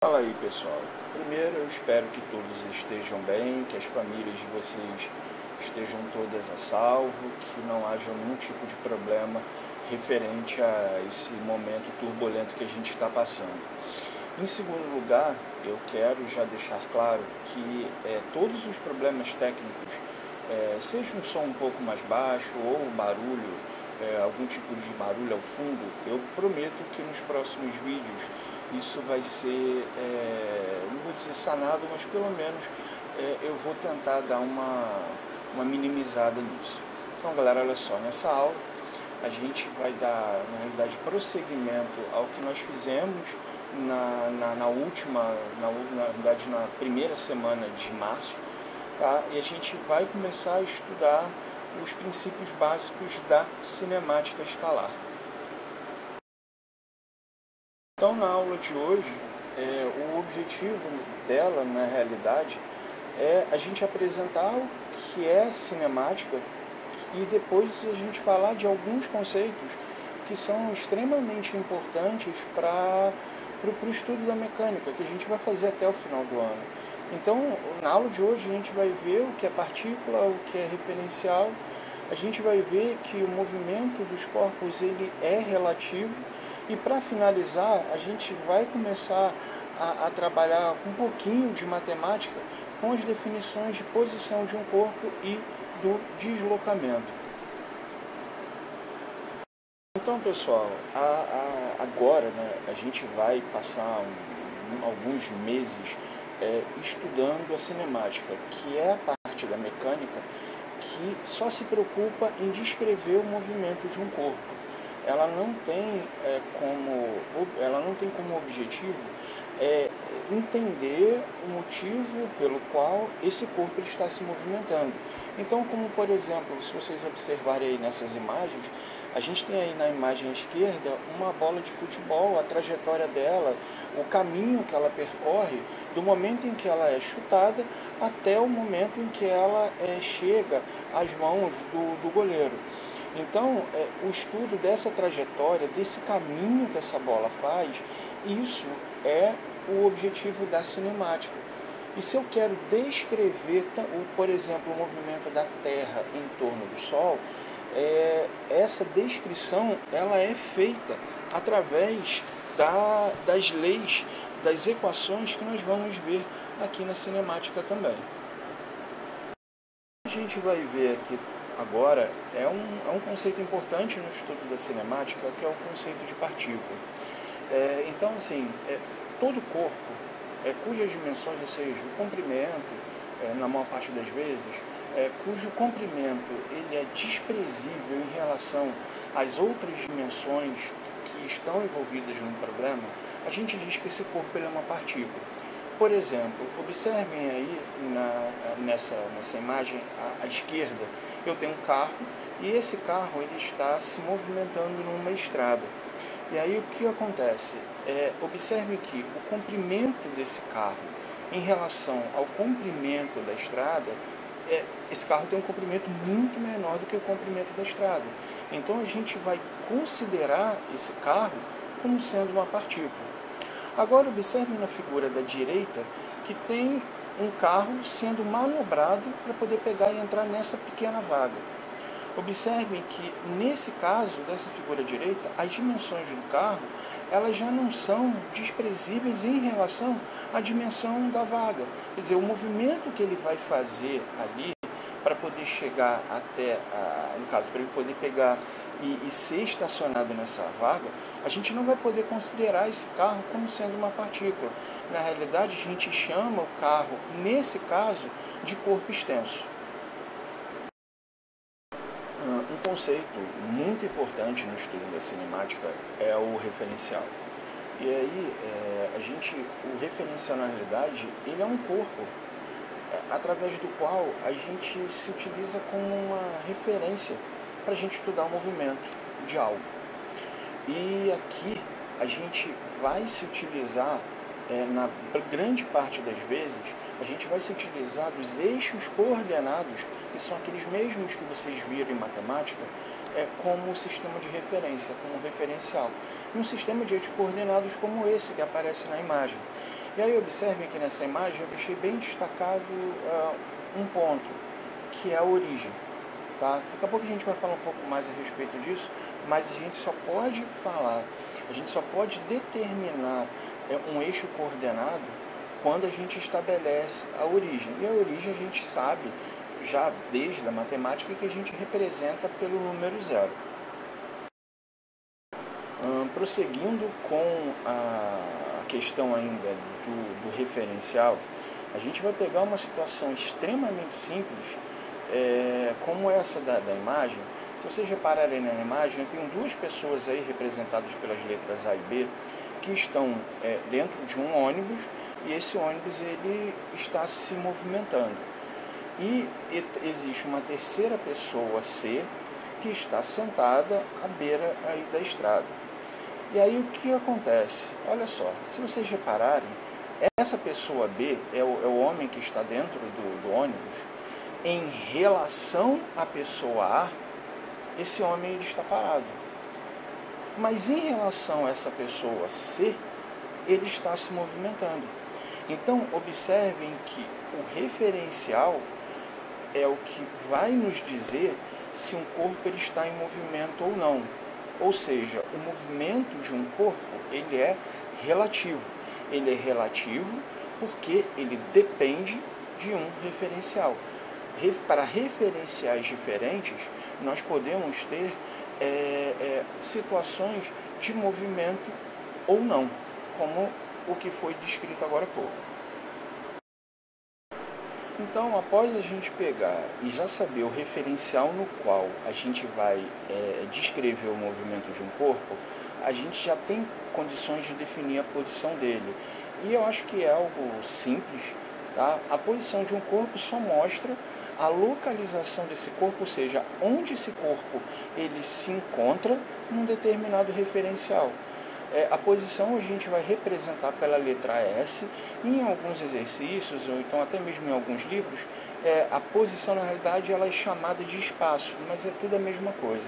Fala aí, pessoal. Primeiro, eu espero que todos estejam bem, que as famílias de vocês estejam todas a salvo, que não haja nenhum tipo de problema referente a esse momento turbulento que a gente está passando. Em segundo lugar, eu quero já deixar claro que todos os problemas técnicos, seja um som um pouco mais baixo ou barulho, algum tipo de barulho ao fundo, eu prometo que nos próximos vídeos isso vai ser, não vou dizer sanado, mas pelo menos eu vou tentar dar uma minimizada nisso. Então, galera, olha só, nessa aula a gente vai dar, na realidade, prosseguimento ao que nós fizemos na primeira semana de março, tá? E a gente vai começar a estudar os princípios básicos da cinemática escalar. Então, na aula de hoje, o objetivo dela, na realidade, é a gente apresentar o que é cinemática e depois a gente falar de alguns conceitos que são extremamente importantes para o estudo da mecânica, que a gente vai fazer até o final do ano. Então, na aula de hoje, a gente vai ver o que é partícula, o que é referencial, a gente vai ver que o movimento dos corpos ele é relativo, e para finalizar, a gente vai começar a trabalhar um pouquinho de matemática com as definições de posição de um corpo e do deslocamento. Então, pessoal, agora, né, a gente vai passar alguns meses estudando a cinemática, que é a parte da mecânica que só se preocupa em descrever o movimento de um corpo. Ela não tem como objetivo entender o motivo pelo qual esse corpo está se movimentando. Então, como por exemplo, se vocês observarem aí nessas imagens, a gente tem aí na imagem à esquerda uma bola de futebol, a trajetória dela, o caminho que ela percorre, do momento em que ela é chutada até o momento em que ela chega às mãos do goleiro. Então, o estudo dessa trajetória, desse caminho que essa bola faz, isso é o objetivo da cinemática. E se eu quero descrever, por exemplo, o movimento da Terra em torno do Sol, essa descrição ela é feita através das leis, das equações que nós vamos ver aqui na cinemática também. A gente vai ver aqui agora é um conceito importante no estudo da cinemática, que é o conceito de partícula. Então, assim, todo corpo, cujas dimensões, ou seja, o comprimento, na maior parte das vezes, cujo comprimento ele é desprezível em relação às outras dimensões que estão envolvidas no problema, a gente diz que esse corpo ele é uma partícula. Por exemplo, observem aí nessa imagem à esquerda, eu tenho um carro e esse carro ele está se movimentando numa estrada. E aí o que acontece? Observe que o comprimento desse carro em relação ao comprimento da estrada, esse carro tem um comprimento muito menor do que o comprimento da estrada. Então a gente vai considerar esse carro como sendo uma partícula. Agora observe na figura da direita que tem um carro sendo manobrado para poder pegar e entrar nessa pequena vaga. Observem que nesse caso dessa figura direita, as dimensões do carro elas já não são desprezíveis em relação à dimensão da vaga. Quer dizer, o movimento que ele vai fazer ali para poder chegar até, no caso, para ele poder pegar e ser estacionado nessa vaga, a gente não vai poder considerar esse carro como sendo uma partícula. Na realidade, a gente chama o carro, nesse caso, de corpo extenso. Um conceito muito importante no estudo da cinemática é o referencial. E aí, o referencial, na realidade, ele é um corpo através do qual a gente se utiliza como uma referência para a gente estudar o movimento de algo. E aqui a gente vai se utilizar, na grande parte das vezes, a gente vai se utilizar dos eixos coordenados, que são aqueles mesmos que vocês viram em matemática, como sistema de referência, como referencial. E um sistema de eixos coordenados como esse que aparece na imagem. E aí observem que nessa imagem eu deixei bem destacado um ponto, que é a origem. Tá? Daqui a pouco a gente vai falar um pouco mais a respeito disso, mas a gente só pode falar, a gente só pode determinar um eixo coordenado quando a gente estabelece a origem. E a origem a gente sabe, já desde a matemática, que a gente representa pelo número zero. Prosseguindo com a questão ainda do referencial, a gente vai pegar uma situação extremamente simples, como essa da imagem. Se vocês repararem na imagem, eu tenho duas pessoas aí representadas pelas letras A e B, que estão dentro de um ônibus, e esse ônibus ele está se movimentando. E existe uma terceira pessoa, C, que está sentada à beira aí da estrada. E aí o que acontece? Olha só, se vocês repararem, essa pessoa B é o homem que está dentro do ônibus. Em relação à pessoa A, esse homem ele está parado. Mas em relação a essa pessoa C, ele está se movimentando. Então, observem que o referencial é o que vai nos dizer se um corpo ele está em movimento ou não. Ou seja, o movimento de um corpo ele é relativo. Ele é relativo porque ele depende de um referencial. Para referenciais diferentes, nós podemos ter situações de movimento ou não, como o que foi descrito agora há pouco. Então, após a gente pegar e já saber o referencial no qual a gente vai descrever o movimento de um corpo, a gente já tem condições de definir a posição dele. E eu acho que é algo simples, tá? A posição de um corpo só mostra a localização desse corpo, ou seja, onde esse corpo ele se encontra num determinado referencial. A posição a gente vai representar pela letra S. Em alguns exercícios, ou então até mesmo em alguns livros, a posição na realidade ela é chamada de espaço, mas é tudo a mesma coisa.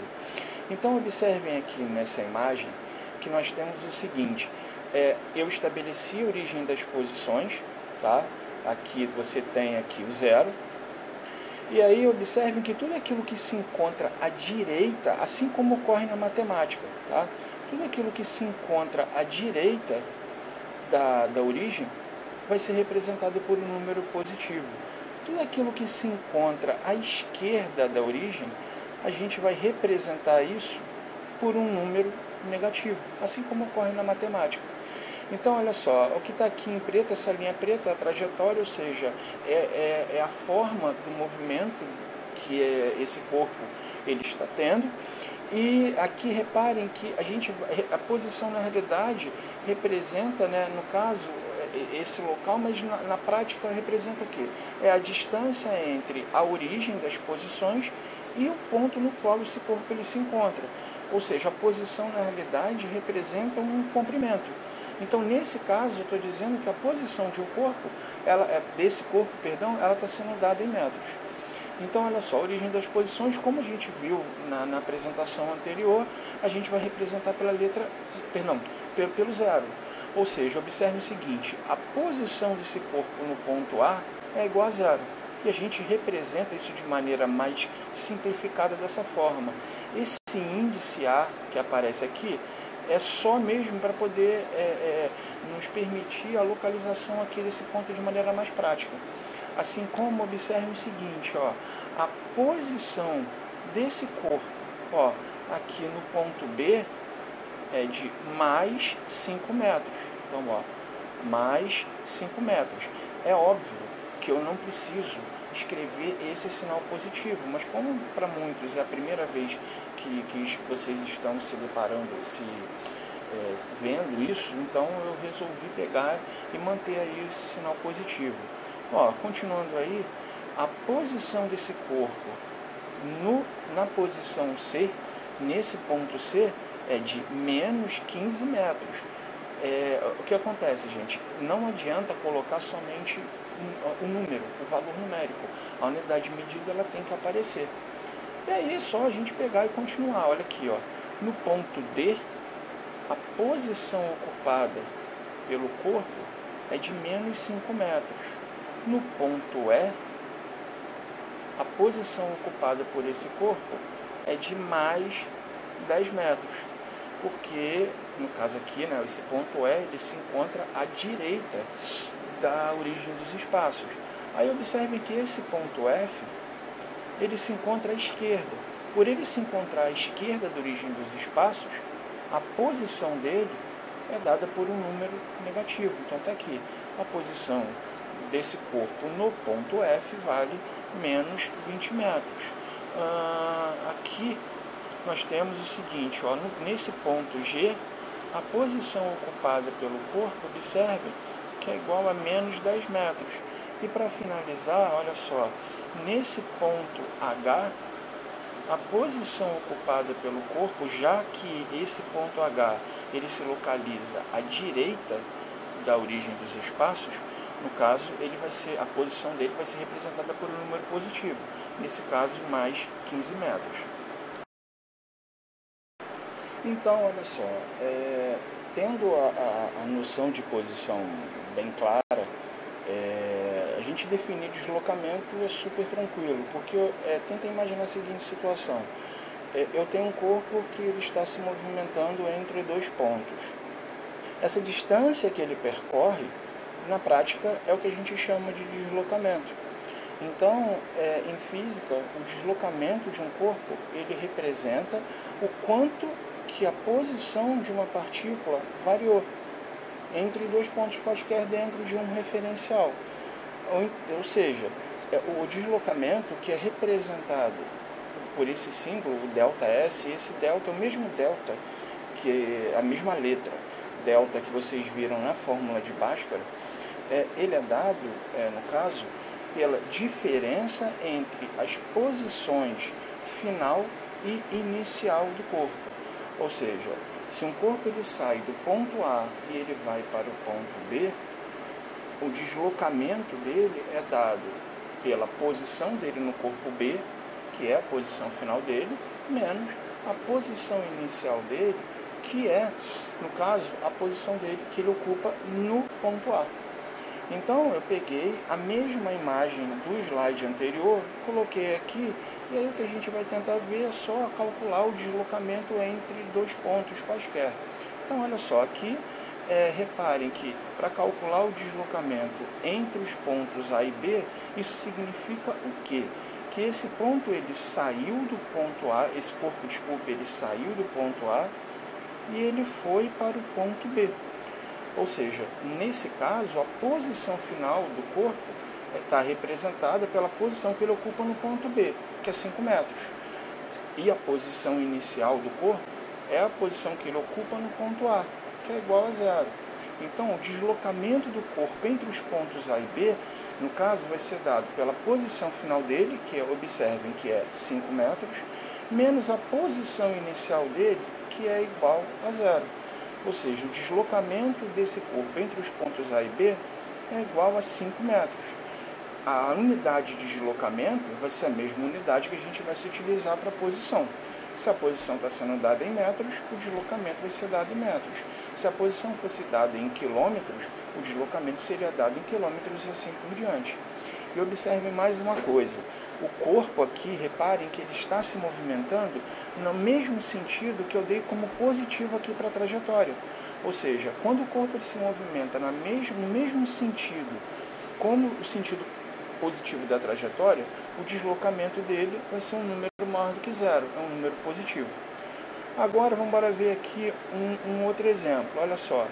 Então observem aqui nessa imagem que nós temos o seguinte, eu estabeleci a origem das posições, tá? Aqui você tem aqui o zero, e aí observem que tudo aquilo que se encontra à direita, assim como ocorre na matemática, tá? Tudo aquilo que se encontra à direita da origem vai ser representado por um número positivo. Tudo aquilo que se encontra à esquerda da origem, a gente vai representar isso por um número negativo, assim como ocorre na matemática. Então, olha só, o que está aqui em preto, essa linha preta é a trajetória, ou seja, é a forma do movimento que esse corpo ele está tendo. E aqui reparem que a posição na realidade representa, né, no caso, esse local, mas na prática representa o quê? É a distância entre a origem das posições e o ponto no qual esse corpo ele se encontra. Ou seja, a posição na realidade representa um comprimento. Então, nesse caso, eu estou dizendo que a posição de um corpo, desse corpo, ela está sendo dada em metros. Então, olha só, a origem das posições, como a gente viu na apresentação anterior, a gente vai representar pelo zero. Ou seja, observe o seguinte, a posição desse corpo no ponto A é igual a zero. E a gente representa isso de maneira mais simplificada dessa forma. Esse índice A que aparece aqui é só mesmo para poder nos permitir a localização aqui desse ponto de maneira mais prática. Assim como, observe o seguinte, ó, a posição desse corpo, ó, aqui no ponto B é de mais 5 metros. Então, ó, mais 5 metros. É óbvio que eu não preciso escrever esse sinal positivo, mas como para muitos é a primeira vez que vocês estão se deparando, vendo isso, então eu resolvi pegar e manter aí esse sinal positivo. Ó, continuando aí, a posição desse corpo na posição C, nesse ponto C, é de menos 15 metros. O que acontece, gente? Não adianta colocar somente o número, o valor numérico. A unidade de medida ela tem que aparecer. E aí é só a gente pegar e continuar. Olha aqui, ó, no ponto D, a posição ocupada pelo corpo é de menos 5 metros. No ponto E, a posição ocupada por esse corpo é de mais 10 metros, porque, no caso aqui, né, esse ponto E, ele se encontra à direita da origem dos espaços. Aí observem que esse ponto F, ele se encontra à esquerda. Por ele se encontrar à esquerda da origem dos espaços, a posição dele é dada por um número negativo. Então está aqui, a posição desse corpo no ponto F vale menos 20 metros. Aqui nós temos o seguinte, ó, nesse ponto G, a posição ocupada pelo corpo, observe que é igual a menos 10 metros. E para finalizar, olha só, nesse ponto H, a posição ocupada pelo corpo, já que esse ponto H ele se localiza à direita da origem dos espaços, no caso, a posição dele vai ser representada por um número positivo, nesse caso, mais 15 metros. Então, olha só, tendo a noção de posição bem clara, a gente definir deslocamento é super tranquilo, porque tenta imaginar a seguinte situação. Eu tenho um corpo que ele está se movimentando entre dois pontos. Essa distância que ele percorre, na prática, é o que a gente chama de deslocamento. Então, em física, o deslocamento de um corpo, ele representa o quanto que a posição de uma partícula variou entre dois pontos quaisquer dentro de um referencial. Ou seja, o deslocamento que é representado por esse símbolo, o ΔS, esse delta é o mesmo delta, que é a mesma letra, delta que vocês viram na fórmula de Bhaskara, ele é dado, no caso, pela diferença entre as posições final e inicial do corpo. Ou seja, se um corpo ele sai do ponto A e ele vai para o ponto B, o deslocamento dele é dado pela posição dele no corpo B, que é a posição final dele, menos a posição inicial dele, que é, no caso, a posição dele que ele ocupa no ponto A. Então, eu peguei a mesma imagem do slide anterior, coloquei aqui, e aí o que a gente vai tentar ver é só calcular o deslocamento entre dois pontos quaisquer. Então, olha só, aqui, reparem que para calcular o deslocamento entre os pontos A e B, isso significa o quê? Que esse ponto ele saiu do ponto A, esse corpo, desculpe, ele saiu do ponto A e ele foi para o ponto B. Ou seja, nesse caso, a posição final do corpo está representada pela posição que ele ocupa no ponto B, que é 5 metros. E a posição inicial do corpo é a posição que ele ocupa no ponto A, que é igual a 0. Então, o deslocamento do corpo entre os pontos A e B, no caso, vai ser dado pela posição final dele, que observem que é 5 metros, menos a posição inicial dele, que é igual a 0. Ou seja, o deslocamento desse corpo entre os pontos A e B é igual a 5 metros. A unidade de deslocamento vai ser a mesma unidade que a gente vai se utilizar para a posição. Se a posição está sendo dada em metros, o deslocamento vai ser dado em metros. Se a posição fosse dada em quilômetros, o deslocamento seria dado em quilômetros e assim por diante. E observem mais uma coisa. O corpo aqui, reparem que ele está se movimentando no mesmo sentido que eu dei como positivo aqui para a trajetória. Ou seja, quando o corpo ele se movimenta no mesmo sentido como o sentido positivo da trajetória, o deslocamento dele vai ser um número maior do que 0, é um número positivo. Agora vamos ver aqui um outro exemplo. Olha só,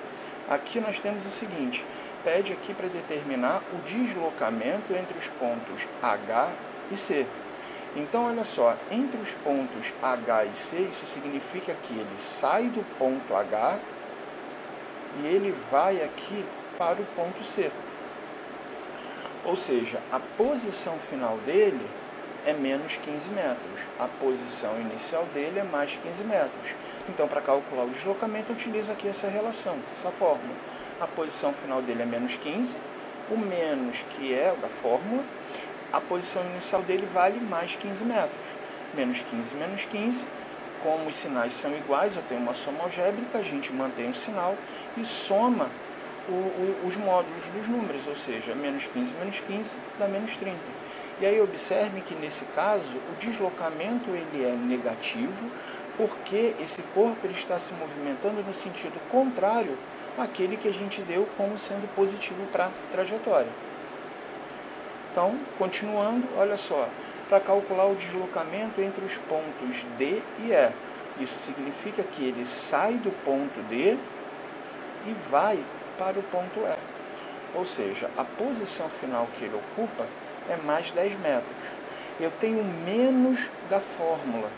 aqui nós temos o seguinte, pede aqui para determinar o deslocamento entre os pontos H e C. Então, olha só, entre os pontos H e C, isso significa que ele sai do ponto H e ele vai aqui para o ponto C. Ou seja, a posição final dele é menos 15 metros. A posição inicial dele é mais 15 metros. Então, para calcular o deslocamento, eu utilizo aqui essa relação, essa fórmula. A posição final dele é menos 15, o menos que é da fórmula, a posição inicial dele vale mais 15 metros. Menos 15, como os sinais são iguais, eu tenho uma soma algébrica, a gente mantém o sinal e soma os módulos dos números, ou seja, menos 15 dá menos 30. E aí observe que nesse caso o deslocamento ele é negativo, porque esse corpo ele está se movimentando no sentido contrário àquele que a gente deu como sendo positivo para a trajetória. Então, continuando, olha só, para calcular o deslocamento entre os pontos D e E. Isso significa que ele sai do ponto D e vai para o ponto E. Ou seja, a posição final que ele ocupa é mais 10 metros. Eu tenho menos da fórmula.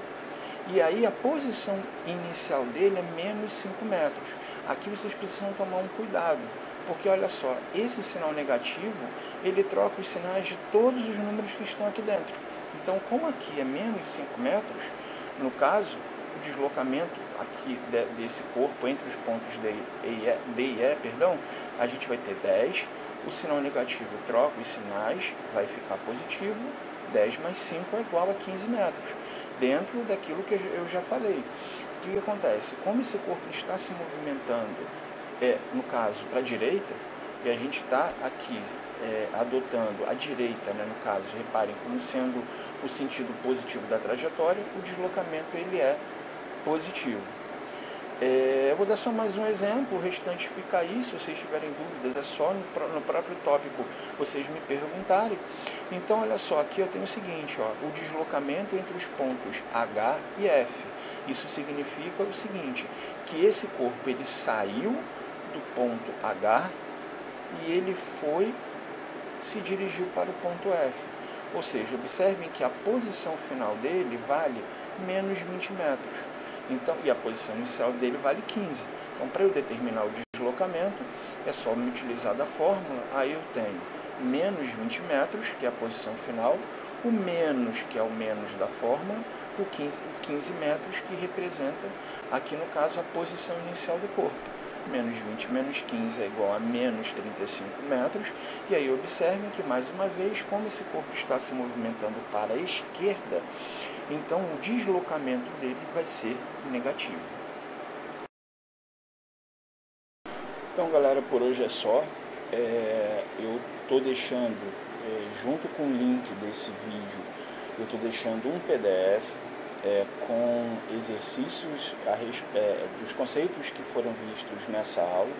E aí a posição inicial dele é menos 5 metros. Aqui vocês precisam tomar um cuidado, porque olha só, esse sinal negativo, ele troca os sinais de todos os números que estão aqui dentro. Então, como aqui é menos 5 metros, no caso, o deslocamento aqui desse corpo entre os pontos D e E, a gente vai ter 10, o sinal negativo troca os sinais, vai ficar positivo, 10 mais 5 é igual a 15 metros, dentro daquilo que eu já falei. O que acontece? Como esse corpo está se movimentando, no caso, para a direita, e a gente está aqui adotando a direita, né, no caso, reparem, como sendo o sentido positivo da trajetória, o deslocamento ele é positivo. Eu vou dar só mais um exemplo, o restante fica aí, se vocês tiverem dúvidas, é só no próprio tópico vocês me perguntarem. Então, olha só, aqui eu tenho o seguinte, ó, o deslocamento entre os pontos H e F. Isso significa o seguinte, que esse corpo ele saiu do ponto H e ele se dirigiu para o ponto F. Ou seja, observem que a posição final dele vale menos 20 metros. Então, e a posição inicial dele vale 15. Então, para eu determinar o deslocamento, é só me utilizar da fórmula. Aí eu tenho menos 20 metros, que é a posição final, o menos, que é o menos da fórmula, o 15 metros, que representa, aqui no caso, a posição inicial do corpo. Menos 20 menos 15 é igual a menos 35 metros. E aí observem que, mais uma vez, como esse corpo está se movimentando para a esquerda, então o deslocamento dele vai ser negativo. Então, galera, por hoje é só. Eu estou deixando, junto com o link desse vídeo, eu estou deixando um PDF com exercícios dos conceitos que foram vistos nessa aula.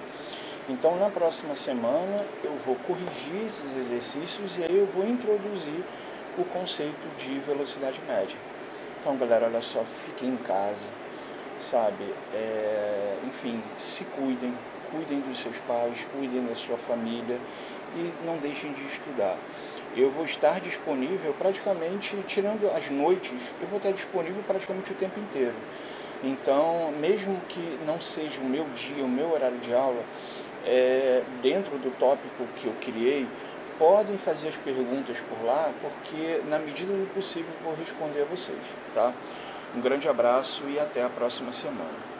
Então, na próxima semana, eu vou corrigir esses exercícios e aí eu vou introduzir o conceito de velocidade média. Então, galera, olha só, fiquem em casa, sabe? Enfim, se cuidem dos seus pais, cuidem da sua família e não deixem de estudar. Eu vou estar disponível praticamente, tirando as noites, eu vou estar disponível praticamente o tempo inteiro. Então, mesmo que não seja o meu dia, o meu horário de aula, dentro do tópico que eu criei, podem fazer as perguntas por lá, porque na medida do possível eu vou responder a vocês, tá? Um grande abraço e até a próxima semana.